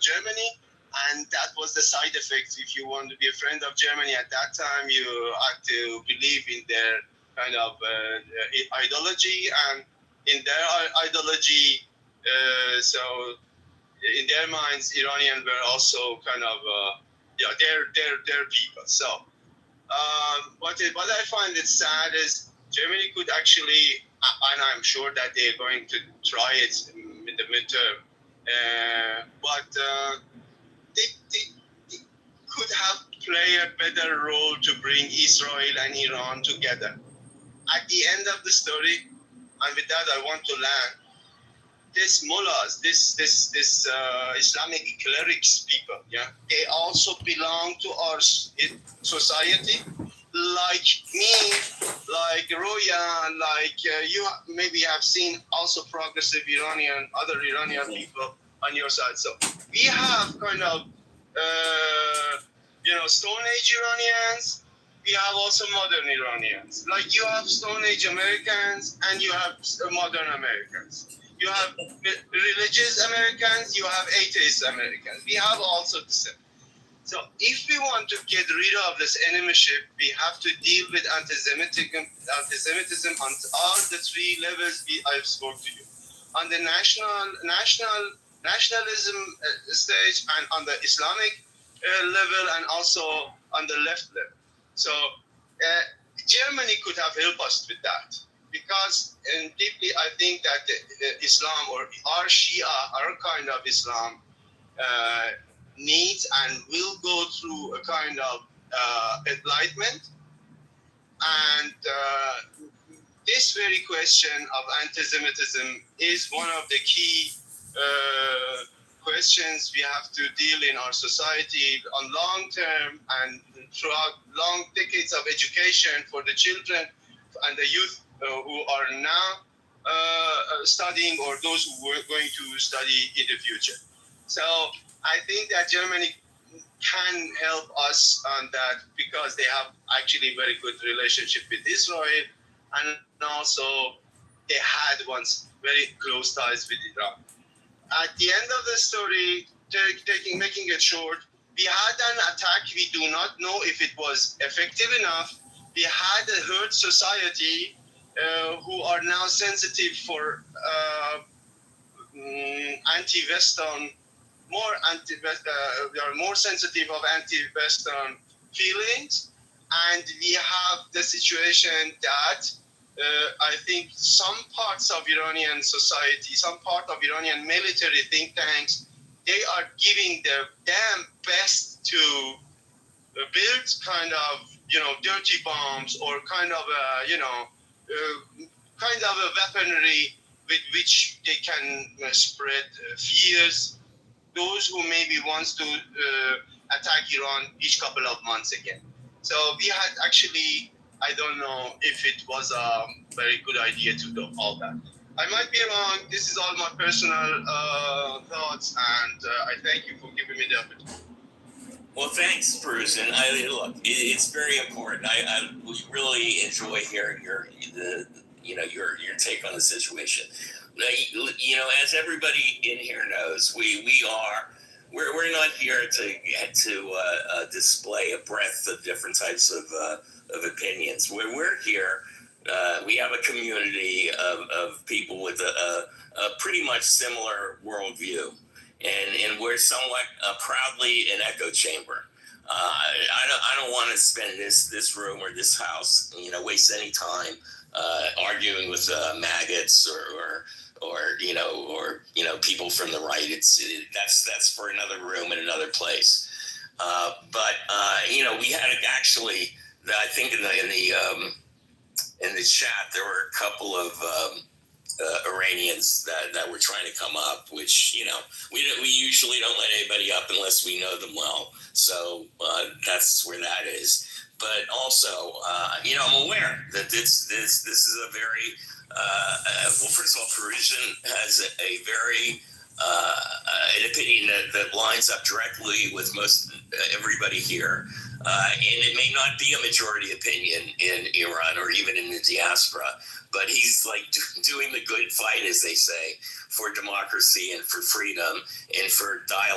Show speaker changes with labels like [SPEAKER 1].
[SPEAKER 1] Germany, and that was the side effect. If you want to be a friend of Germany at that time, you had to believe in their kind of ideology, and in their ideology, so in their minds, Iranians were also kind of their people. So what I find it sad is Germany could actually, and I'm sure that they're going to try it in the midterm, but they could have played a better role to bring Israel and Iran together. At the end of the story, and with that I want to land, this mullahs, this Islamic clerics people, they also belong to our society, like me, like Roya, like you maybe have seen also progressive other Iranian people on your side. So we have kind of, Stone Age Iranians. We have also modern Iranians. Like you have Stone Age Americans and you have modern Americans. You have religious Americans, you have atheist Americans. We have also the same. So if we want to get rid of this enemyship, we have to deal with anti-Semitism on all the three levels I've spoke to you. On the nationalism stage, and on the Islamic level, and also on the left level. So Germany could have helped us with that, because deeply I think that Islam, or our Shia, our kind of Islam, needs and will go through a kind of enlightenment. And this very question of anti-Semitism is one of the key questions we have to deal in our society on long term, and throughout long decades of education for the children and the youth who are now studying, or those who were going to study in the future. So I think that Germany can help us on that, because they have actually very good relationship with Israel, and also they had once very close ties with Iran. At the end of the story, making it short, we had an attack. We do not know if it was effective enough. We had a herd society who are now sensitive for anti-Western, they are more sensitive of anti-Western feelings. And we have the situation that I think some parts of Iranian society, some part of Iranian military think tanks, they are giving their damn best to build kind of, dirty bombs, or kind of a weaponry with which they can spread fears. Those who maybe wants to attack Iran each couple of months again. So we had actually, I don't know if it was a very good idea to do all that. I might be wrong. This is all my personal thoughts, and I thank you for giving me the opportunity.
[SPEAKER 2] Well, thanks, Bruce. And look, it's very important. We really enjoy hearing your take on the situation. As everybody in here knows, we're not here to display a breadth of different types of opinions. We're here, we have a community of people with a pretty much similar worldview, and we're somewhat proudly an echo chamber. I don't want to spend this room or this house, waste any time arguing with maggots or people from the right. That's for another room in another place. But we had actually, I think in the chat there were a couple of Iranians that were trying to come up, which we usually don't let anybody up unless we know them well. So that's where that is. But also, I'm aware that this is a very well, first of all, Parisian has a very an opinion that lines up directly with most everybody here, and it may not be a majority opinion in Iran or even in the diaspora, but he's like doing the good fight, as they say, for democracy and for freedom and for dialogue.